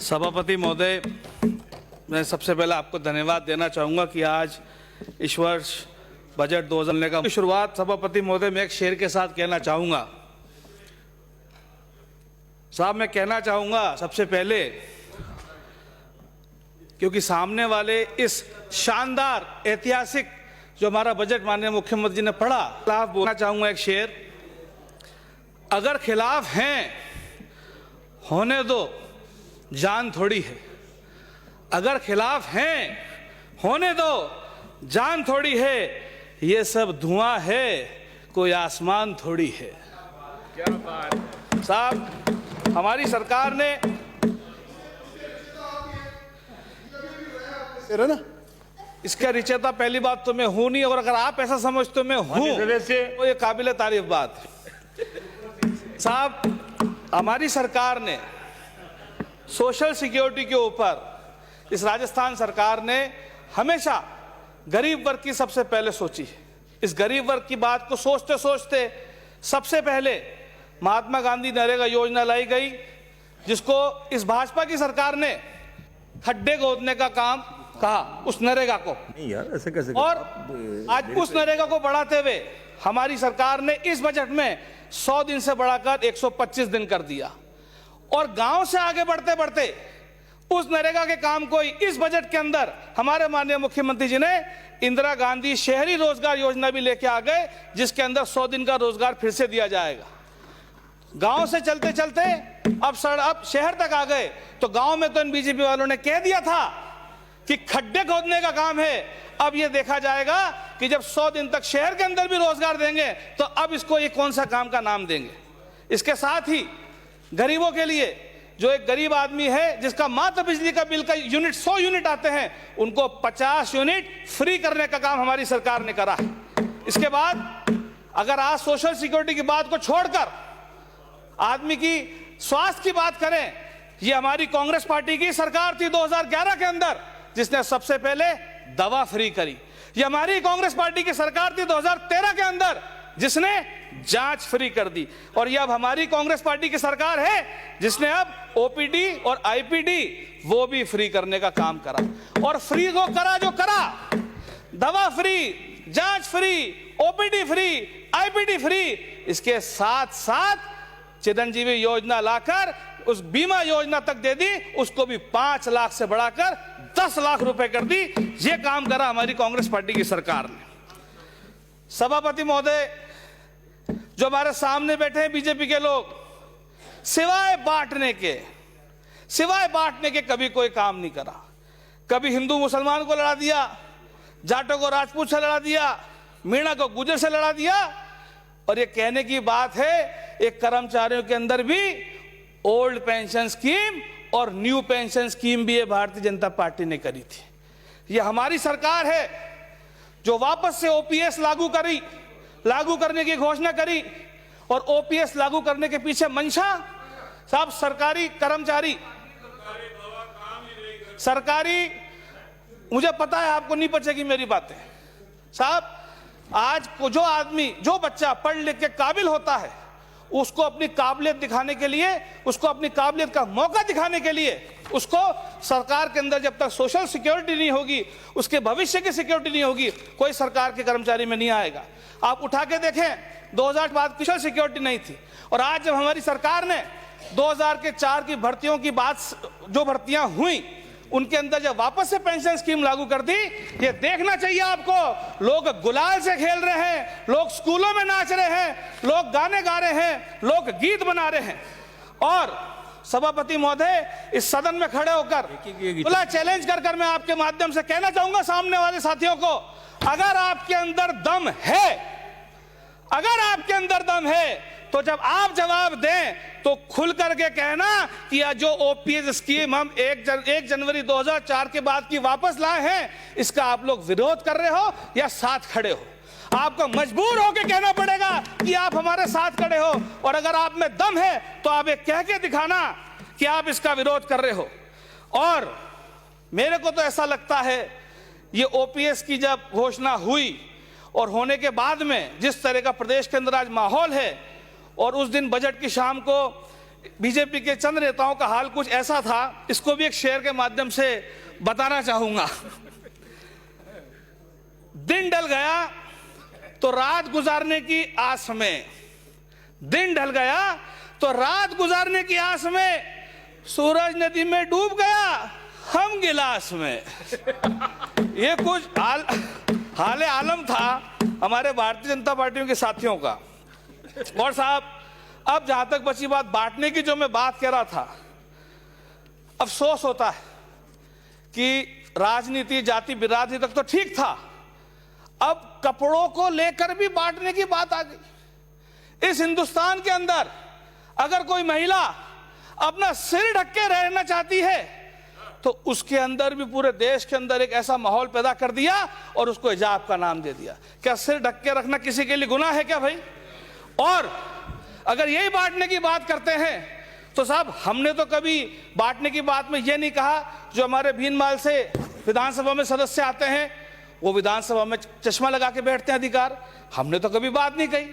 सभापति महोदय, मैं सबसे पहले आपको धन्यवाद देना चाहूँगा कि आज इस वर्ष बजट 2000 का शुरुआत सभापति महोदय मैं एक शेर के साथ कहना चाहूँगा। साहब, मैं कहना चाहूँगा सबसे पहले, क्योंकि सामने वाले इस शानदार ऐतिहासिक जो हमारा बजट माननीय मुख्यमंत्री जी ने पढ़ा, खिलाफ बोलना चाहूँगा एक शेर। अगर खिलाफ हैं होने दो, जान थोड़ी है। अगर खिलाफ हैं होने दो, जान थोड़ी है। ये सब धुआं है, कोई आसमान थोड़ी है। क्या बात है साहब। हमारी सरकार ने ना इसका रिचेता पहली बात तो मैं हूं नहीं, और अगर आप ऐसा समझते हो मैं हूं तो ये काबिल तारीफ बात है। साहब, हमारी सरकार ने सोशल सिक्योरिटी के ऊपर, इस राजस्थान सरकार ने हमेशा गरीब वर्ग की सबसे पहले सोची है। इस गरीब वर्ग की बात को सोचते सोचते सबसे पहले महात्मा गांधी नरेगा योजना लाई गई, जिसको इस भाजपा की सरकार ने खड्डे खोदने का काम कहा, उस नरेगा को। नहीं यार, ऐसे कैसे। और आज उस नरेगा को बढ़ाते हुए हमारी सरकार ने इस बजट में 100 दिन से बढ़ाकर 125 दिन कर दिया। और गांव से आगे बढ़ते बढ़ते उस नरेगा के काम को इस बजट के अंदर हमारे माननीय मुख्यमंत्री जी ने इंदिरा गांधी शहरी रोजगार योजना भी लेके आ गए, जिसके अंदर 100 दिन का रोजगार फिर से दिया जाएगा। गांव से चलते चलते अब शहर तक आ गए, तो गांव में तो इन बीजेपी वालों ने कह दिया था कि खड्डे खोदने का काम है। अब यह देखा जाएगा कि जब 100 दिन तक शहर के अंदर भी रोजगार देंगे तो अब इसको ये कौन सा काम का नाम देंगे। इसके साथ ही गरीबों के लिए, जो एक गरीब आदमी है जिसका मात्र बिजली का बिल का यूनिट 100 यूनिट आते हैं, उनको 50 यूनिट फ्री करने का काम हमारी सरकार ने करा है। इसके बाद अगर आज सोशल सिक्योरिटी की बात को छोड़कर आदमी की स्वास्थ्य की बात करें, ये हमारी कांग्रेस पार्टी की सरकार थी 2011 के अंदर जिसने सबसे पहले दवा फ्री करी। ये हमारी कांग्रेस पार्टी की सरकार थी 2013 के अंदर जिसने जांच फ्री कर दी। और ये अब हमारी कांग्रेस पार्टी की सरकार है जिसने अब ओपीडी और आईपीडी वो भी फ्री करने का काम करा। और फ्री को करा जो करा, दवा फ्री, जांच free, OPD free, IPD free, इसके साथ साथ चिरंजीवी योजना लाकर उस बीमा योजना तक दे दी, उसको भी 5 लाख से बढ़ाकर 10 लाख रुपए कर दी। ये काम करा हमारी कांग्रेस पार्टी की सरकार ने। सभापति महोदय, जो हमारे सामने बैठे हैं बीजेपी के लोग, सिवाय बांटने के कभी कोई काम नहीं करा। कभी हिंदू मुसलमान को लड़ा दिया, जाटों को राजपूत से लड़ा दिया, मीणा को गुजर से लड़ा दिया। और ये कहने की बात है, एक कर्मचारियों के अंदर भी ओल्ड पेंशन स्कीम और न्यू पेंशन स्कीम भी ये भारतीय जनता पार्टी ने करी थी। ये हमारी सरकार है जो वापस से ओपीएस लागू करने की घोषणा करी। और ओपीएस लागू करने के पीछे मंशा, साहब, सरकारी, मुझे पता है आपको नहीं पचेगी मेरी बातें। साहब, आज को जो आदमी, जो बच्चा पढ़ लिख के काबिल होता है, उसको अपनी काबिलियत दिखाने के लिए, उसको अपनी काबिलियत का मौका दिखाने के लिए, उसको सरकार के अंदर जब तक सोशल सिक्योरिटी नहीं होगी, उसके भविष्य की सिक्योरिटी नहीं होगी, कोई सरकार के कर्मचारी में नहीं आएगा। आप उठा के देखें, 2000 के बाद सोशल सिक्योरिटी नहीं थी। और आज जब हमारी सरकार ने 2004 की भर्तियों की बात, जो भर्तियां हुई उनके अंदर जब वापस से पेंशन स्कीम लागू कर दी, ये देखना चाहिए आपको। लोग गुलाल से खेल रहे हैं, लोग स्कूलों में नाच रहे हैं, लोग गाने गा रहे हैं, लोग गीत बना रहे हैं। और सभापति महोदय, इस सदन में खड़े होकर खुला चैलेंज कर मैं आपके माध्यम से कहना चाहूंगा सामने वाले साथियों को, अगर आपके अंदर दम है, तो जब आप जवाब दें तो खुल करके कहना कि जो ओपीएस स्कीम हम 1 जनवरी 2004 के बाद की वापस लाए हैं, इसका आप लोग विरोध कर रहे हो या साथ खड़े हो। आपको मजबूर होकर कहना पड़ेगा कि आप हमारे साथ खड़े हो। और अगर आप में दम है तो आप ये कह के दिखाना कि आप इसका विरोध कर रहे हो। और मेरे को तो ऐसा लगता है, ये ओपीएस की जब घोषणा हुई और होने के बाद में जिस तरह का प्रदेश के अंदर आज माहौल है, और उस दिन बजट की शाम को बीजेपी के चंद नेताओं का हाल कुछ ऐसा था, इसको भी एक शेर के माध्यम से बताना चाहूंगा। दिन ढल गया तो रात गुजारने की आस में, दिन ढल गया तो रात गुजारने की आस में, सूरज नदी में डूब गया हम गिलास में। ये कुछ हाल आलम था हमारे भारतीय जनता पार्टी के साथियों का। और साहब, अब जहां तक बची बात बांटने की, जो मैं बात कह रहा था, अफसोस होता है कि राजनीति जाति बिरादरी तक तो ठीक था, अब कपड़ों को लेकर भी बांटने की बात आ गई। इस हिंदुस्तान के अंदर अगर कोई महिला अपना सिर ढक के रहना चाहती है तो उसके अंदर भी पूरे देश के अंदर एक ऐसा माहौल पैदा कर दिया और उसको हिजाब का नाम दे दिया। क्या सिर ढक के रखना किसी के लिए गुनाह है क्या भाई? और अगर यही बांटने की बात करते हैं तो साहब, हमने तो कभी बांटने की बात में यह नहीं कहा, जो हमारे भीनमाल से विधानसभा में सदस्य आते हैं वो विधानसभा में चश्मा लगा के बैठते हैं अधिकार, हमने तो कभी बात नहीं कही।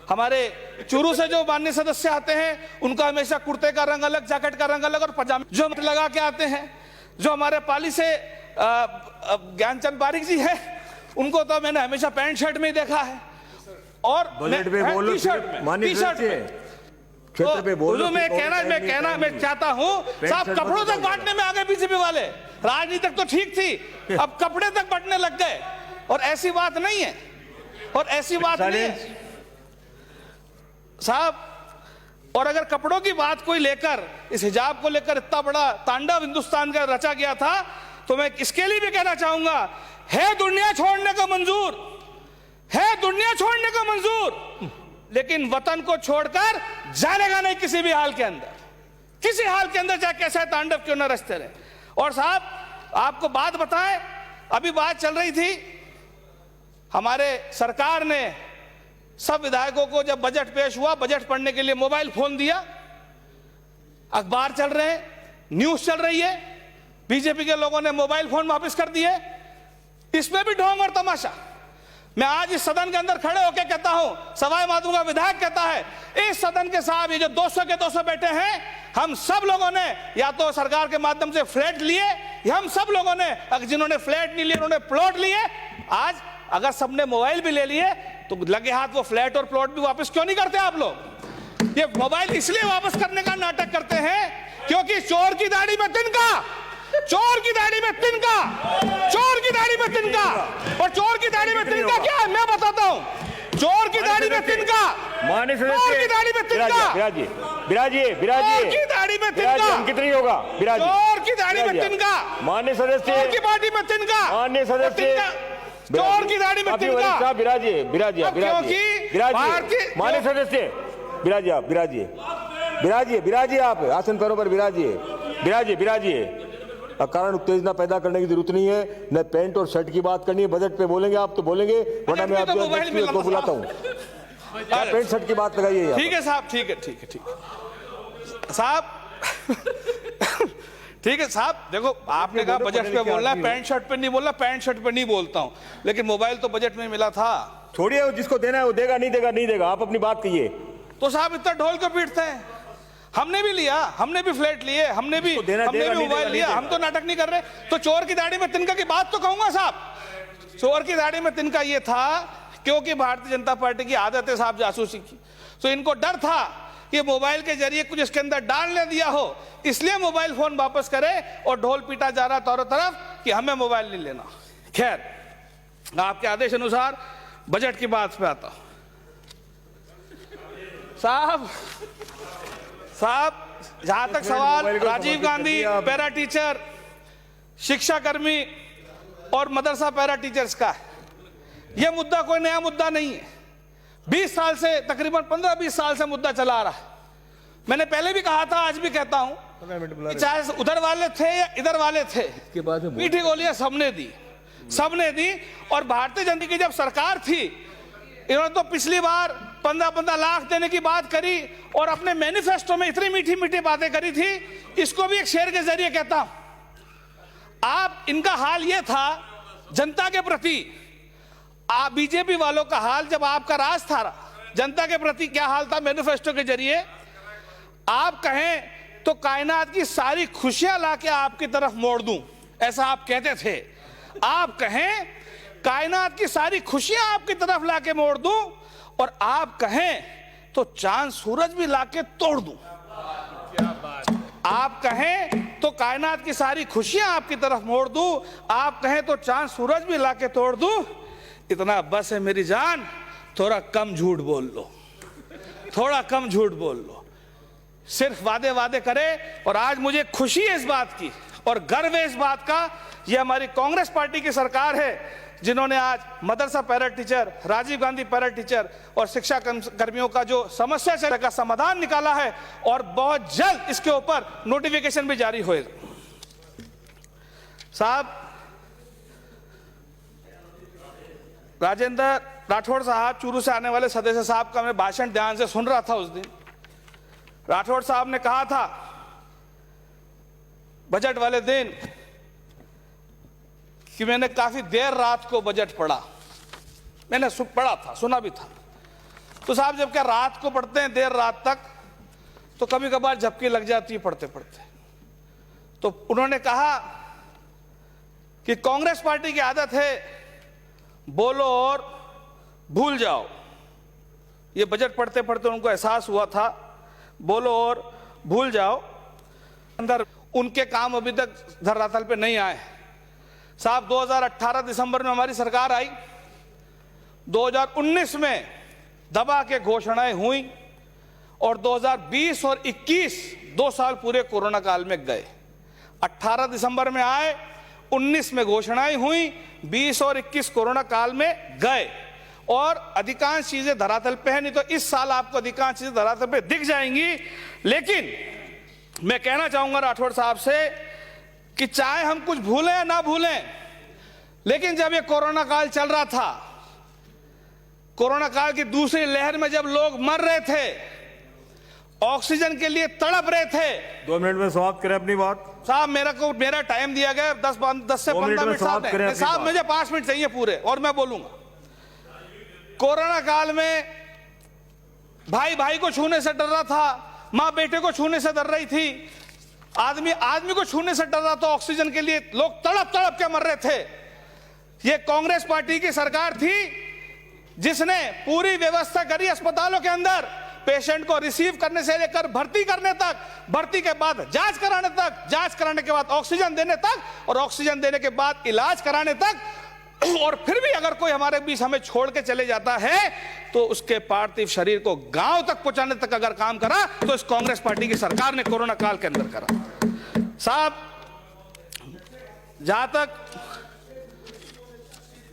हमारे चूरू से जो माननीय सदस्य आते हैं उनका हमेशा कुर्ते का रंग अलग, जैकेट का रंग अलग और पजामे जो लगा के आते हैं। जो हमारे पाली से ज्ञानचंद पारिक जी है, उनको तो मैंने हमेशा पैंट शर्ट में ही देखा है। और टी शर्ट मैं चाहता हूं साहब, कपड़ों तक बांटने में आ गए बीजेपी वाले। राजनीति तक तो ठीक थी, अब कपड़े तक बांटने लग गए, और ऐसी बात नहीं है, और ऐसी बात नहीं है साहब। और अगर कपड़ों की बात कोई लेकर, इस हिजाब को लेकर इतना बड़ा तांडव हिंदुस्तान का रचा गया था, तो मैं इसके लिए भी कहना चाहूंगा, है दुनिया छोड़ने का मंजूर, है दुनिया छोड़ने का मंजूर, लेकिन वतन को छोड़कर जानेगा नहीं किसी भी हाल के अंदर, किसी हाल के अंदर, चाहे कैसा तांडव क्यों न रचते रहे। और साहब, आपको बात बताएं, अभी बात चल रही थी, हमारे सरकार ने सब विधायकों को जब बजट पेश हुआ, बजट पढ़ने के लिए मोबाइल फोन दिया, अखबार चल रहे हैं, न्यूज चल रही है, बीजेपी के लोगों ने मोबाइल फोन वापस कर दिए। इसमें भी ढोंग और तमाशा। मैं आज इस सदन के अंदर खड़े होकर कहता हूं, सवाई माधोपुर का विधायक कहता है, इस सदन के साहब ये जो 200 के 200 बैठे हैं, हम सब लोगों ने या तो सरकार के माध्यम से फ्लैट लिए, या हम सब लोगों ने, जिन्होंने फ्लैट नहीं लिए उन्होंने प्लॉट लिए। आज अगर सबने मोबाइल भी ले लिए तो लगे हाथ वो फ्लैट और प्लॉट भी वापस क्यों नहीं करते आप लोग? ये मोबाइल इसलिए वापस करने का नाटक करते हैं क्योंकि चोर की दाढ़ी में तिनका, चोर की दाढ़ी में तिनका, चोर की दाढ़ी में तिनका। और चोर की दाढ़ी में तिनका क्या है मैं बताता हूं। चोर की दाढ़ी में तिनका, चोर की दाढ़ी में तिनका, बिराजिए चोर की दाढ़ी में तिनका कितनी होगा? चोर की दाढ़ी में तिनका, माननीय सदस्य, चोर की पार्टी में तिनका, माननीय सदस्य, चोर की दाढ़ी में तिनका। बिराजिए, बिराजिए, बिराजिए, माननीय सदस्य, बिराजिए, आप बिराजिए, बिराजिए, बिराजिए, आप आसन पैरों पर बिराजिए, बिराजिए, बिराजिए। कारण उत्तेजना पैदा करने की जरूरत नहीं है, न पैंट और शर्ट की बात करनी है। बजट पे बोलेंगे आप तो बोलेंगे, वरना मैं आपको बुलाता हूँ। पैंट शर्ट की बात लगाइए। ठीक है साहब, ठीक है, ठीक है, ठीक है साहब, ठीक है साहब। देखो, आपने कहा बजट पे बोलना है, पैंट शर्ट पे नहीं बोलना, पैंट शर्ट पे नहीं बोलता हूं, लेकिन मोबाइल तो बजट में मिला था। छोड़िए, जिसको देना है वो देगा, नहीं देगा नहीं देगा, आप अपनी बात कहिए। तो साहब इतना ढोल क्यों पीटते हैं? हमने भी लिया, हमने भी फ्लैट लिए, हमने भी मोबाइल लिया, हम तो नाटक नहीं कर रहे। तो चोर की दाढ़ी में तिनका की बात तो कहूंगा साहब। चोर की दाढ़ी में तिनका ये था क्योंकि भारतीय जनता पार्टी की आदत है साहब जासूसी की, तो इनको डर था कि मोबाइल के जरिए कुछ इसके अंदर डालने दिया हो, इसलिए मोबाइल फोन वापस करे, और ढोल पीटा जा रहा चारों तरफ कि हमें मोबाइल नहीं लेना। खैर, आपके आदेश अनुसार बजट की बात पे आता हूं। साहब, जहां तक सवाल राजीव गांधी पैरा टीचर, शिक्षा कर्मी और मदरसा पैरा टीचर्स का है, यह मुद्दा कोई नया मुद्दा नहीं है। 20 साल से, तकरीबन 15-20 साल से मुद्दा चला आ रहा है। मैंने पहले भी कहा था, आज भी कहता हूं, चाहे उधर वाले थे या इधर वाले थे, मीठी गोलियां सबने दी, सबने दी। और भारतीय जनता की जब सरकार थी, इन्होंने तो पिछली बार 15-15 लाख देने की बात करी और अपने मैनिफेस्टो में इतनी मीठी मीठी बातें करी थी। इसको भी एक शेर के जरिए कहता हूं, आप, इनका हाल यह था जनता के प्रति, बीजेपी वालों का हाल जब आपका राज था, जनता के प्रति क्या हाल था मैनिफेस्टो के जरिए। आप कहें तो कायनात की सारी खुशियां लाके आपकी तरफ मोड़ दूं, ऐसा आप कहते थे। आप कहें कायनात की सारी खुशियां आपकी तरफ लाके मोड़ दूं, और आप कहें तो चांद सूरज भी लाके तोड़ दूं। आप कहें तो कायनात की सारी खुशियां आपकी तरफ मोड़ दूं, आप कहें तो चांद सूरज भी लाके तोड़ दूं। इतना बस है मेरी जान, थोड़ा कम झूठ बोल लो, थोड़ा कम झूठ बोल लो। सिर्फ वादे वादे करे। और आज मुझे खुशी है इस बात की और गर्व है इस बात का, ये हमारी कांग्रेस पार्टी की सरकार है जिन्होंने आज मदरसा para teacher, Rajiv Gandhi para teacher और शिक्षा कर्मियों का जो समस्या है का समाधान निकाला है, और बहुत जल्द इसके ऊपर नोटिफिकेशन भी जारी होएगा। साहब, राजेंद्र राठौड़ साहब, चूरू से आने वाले सदस्य साहब का मैं भाषण ध्यान से सुन रहा था उस दिन। राठौड़ साहब ने कहा था बजट वाले दिन कि मैंने काफी देर रात को बजट पढ़ा। मैंने पढ़ा था, सुना भी था। तो साहब, जब क्या रात को पढ़ते हैं देर रात तक, तो कभी कभार झपकी लग जाती है पढ़ते पढ़ते। तो उन्होंने कहा कि कांग्रेस पार्टी की आदत है बोलो और भूल जाओ। ये बजट पढ़ते पढ़ते उनको एहसास हुआ था बोलो और भूल जाओ। अंदर उनके काम अभी तक धरातल पे नहीं आए। साहब, 2018 दिसंबर में हमारी सरकार आई, 2019 में दबा के घोषणाएं हुई, और 2020 और 21 2 साल पूरे कोरोना काल में गए। 18 दिसंबर में आए, 19 में घोषणाएं हुई, 20 और 21 कोरोना काल में गए, और अधिकांश चीजें धरातल पे है। नहीं तो इस साल आपको अधिकांश चीजें धरातल पे दिख जाएंगी। लेकिन मैं कहना चाहूंगा राठौड़ साहब से कि चाहे हम कुछ भूलें या ना भूलें, लेकिन जब ये कोरोना काल चल रहा था, कोरोना काल की दूसरी लहर में जब लोग मर रहे थे, ऑक्सीजन के लिए तड़प रहे थे। 2 मिनट में समाप्त करें अपनी बात। साहब, मेरा टाइम दिया गया 10 से 15 मिनट। साहब, मुझे 5 मिनट चाहिए पूरे, और मैं बोलूंगा। कोरोना काल में भाई भाई को छूने से डर रहा था, मां बेटे को छूने से डर रही थी, आदमी को छूने से डर रहा था। ऑक्सीजन के लिए लोग तड़प तड़प के मर रहे थे। ये कांग्रेस पार्टी की सरकार थी जिसने पूरी व्यवस्था करी अस्पतालों के अंदर, पेशेंट को रिसीव करने से लेकर भर्ती करने तक, भर्ती के बाद जांच कराने तक, जांच कराने के बाद ऑक्सीजन देने तक, और ऑक्सीजन देने के बाद इलाज कराने तक। और फिर भी अगर कोई हमारे बीच हमें छोड़ के चले जाता है तो उसके पार्थिव शरीर को गांव तक पहुंचाने तक अगर काम करा तो इस कांग्रेस पार्टी की सरकार ने कोरोना काल के अंदर करा। साहब, जहां तक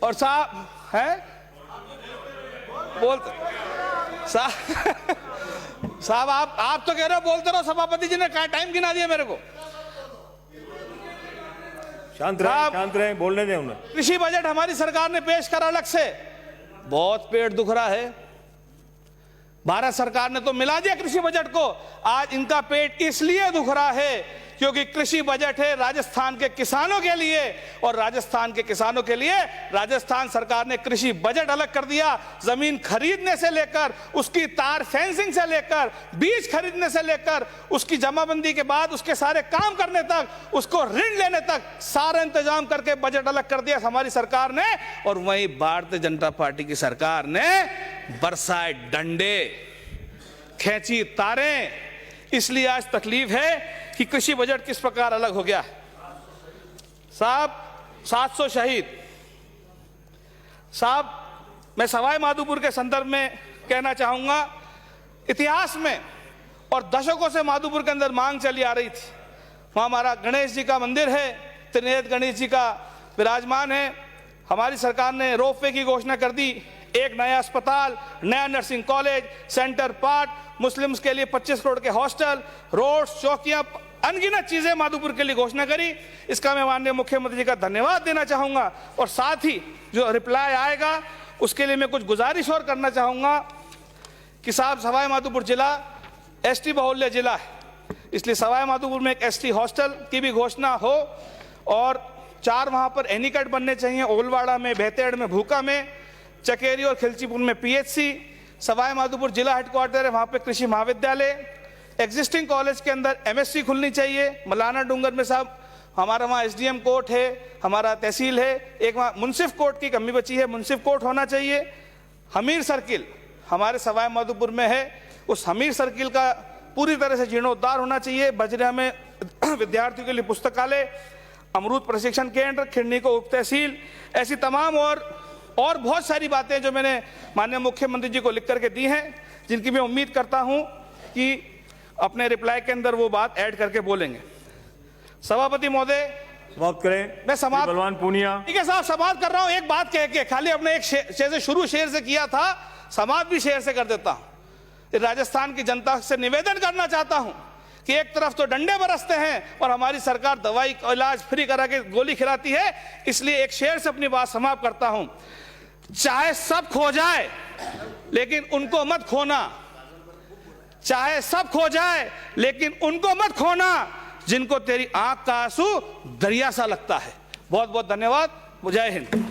और साहब है बोलते साहब, आप तो कह रहे हो बोलते रहो, सभापति जी ने टाइम गिना दिया मेरे को। शांत रहे, बोलने दें उन्हें। कृषि बजट हमारी सरकार ने पेश करा अलग से, बहुत पेट दुख रहा है। भारत सरकार ने तो मिला दिया कृषि बजट को। आज इनका पेट इसलिए दुख रहा है क्योंकि कृषि बजट है राजस्थान के किसानों के लिए, और राजस्थान के किसानों के लिए राजस्थान सरकार ने कृषि बजट अलग कर दिया। जमीन खरीदने से लेकर, उसकी तार फेंसिंग से लेकर, बीज खरीदने से लेकर, उसकी जमाबंदी के बाद उसके सारे काम करने तक, उसको ऋण लेने तक सारा इंतजाम करके बजट अलग कर दिया हमारी सरकार ने। और वहीं भारतीय जनता पार्टी की सरकार ने बरसाए डंडे, खींची तारें। इसलिए आज तकलीफ है कि कृषि बजट किस प्रकार अलग हो गया। साहब, 700 शहीद। साहब, मैं सवाई माधोपुर के संदर्भ में कहना चाहूंगा, इतिहास में और दशकों से माधोपुर के अंदर मांग चली आ रही थी। वहां हमारा गणेश जी का मंदिर है, त्रिनेत्र गणेश जी का विराजमान है। हमारी सरकार ने रोपवे की घोषणा कर दी, एक नया अस्पताल, नया nursing college, centre part, Muslims के लिए 25 करोड़ के हॉस्टल, रोड्स, चौकियां, अनगिनत चीजें माधोपुर के लिए घोषणा करी। इसका मैं माननीय मुख्यमंत्री जी का धन्यवाद देना चाहूंगा। और साथ ही जो रिप्लाई आएगा उसके लिए मैं कुछ गुजारिश और करना चाहूंगा कि साहब, सवाई माधोपुर जिला एसटी बहुल्य जिला है, इसलिए सवाई माधोपुर में एक एसटी हॉस्टल की भी घोषणा हो, और 4 वहां पर एनीकट बनने चाहिए, ओलवाड़ा में, बेहतेड़ में, भूका में, चकेरी और खिलचीपुर में पीएचसी। सवाई माधोपुर जिला हेडक्वार्टर है, वहां पे कृषि महाविद्यालय, एग्जिस्टिंग कॉलेज के अंदर एमएससी खुलनी चाहिए। मलाना डूंगर में साहब हमारा वहाँ एसडीएम कोर्ट है, हमारा तहसील है, एक वहाँ मुंसिफ कोर्ट की कमी बची है, मुंसिफ कोर्ट होना चाहिए। हमीर सर्किल हमारे सवाई माधोपुर में है, उस हमीर सर्किल का पूरी तरह से जीर्णोद्धार होना चाहिए। बजरा में विद्यार्थियों के लिए पुस्तकालय, अमरूद प्रशिक्षण केंद्र, खिरनी को उप तहसील, ऐसी तमाम और बहुत सारी बातें जो मैंने माननीय मुख्यमंत्री जी को लिख करके दी हैं, जिनकी मैं उम्मीद करता हूं कि अपने रिप्लाई के अंदर वो बात ऐड करके बोलेंगे। सभापति महोदय, समाप्त करें। मैं समाप्त, बलवान पूनिया। ठीक है साहब, समाप्त कर रहा हूं। एक बात कह के, खाली अपने एक शेर से शुरू, शेर से किया था, समाप्त भी शेर से कर देता हूं। राजस्थान की जनता से निवेदन करना चाहता हूं कि एक तरफ तो डंडे बरसते हैं और हमारी सरकार दवाई का इलाज फ्री करा के गोली खिलाती है, इसलिए एक शेर से अपनी बात समाप्त करता हूं। चाहे सब खो जाए लेकिन उनको मत खोना, चाहे सब खो जाए लेकिन उनको मत खोना जिनको तेरी आंख का आंसू दरिया सा लगता है। बहुत बहुत धन्यवाद। जय हिंद।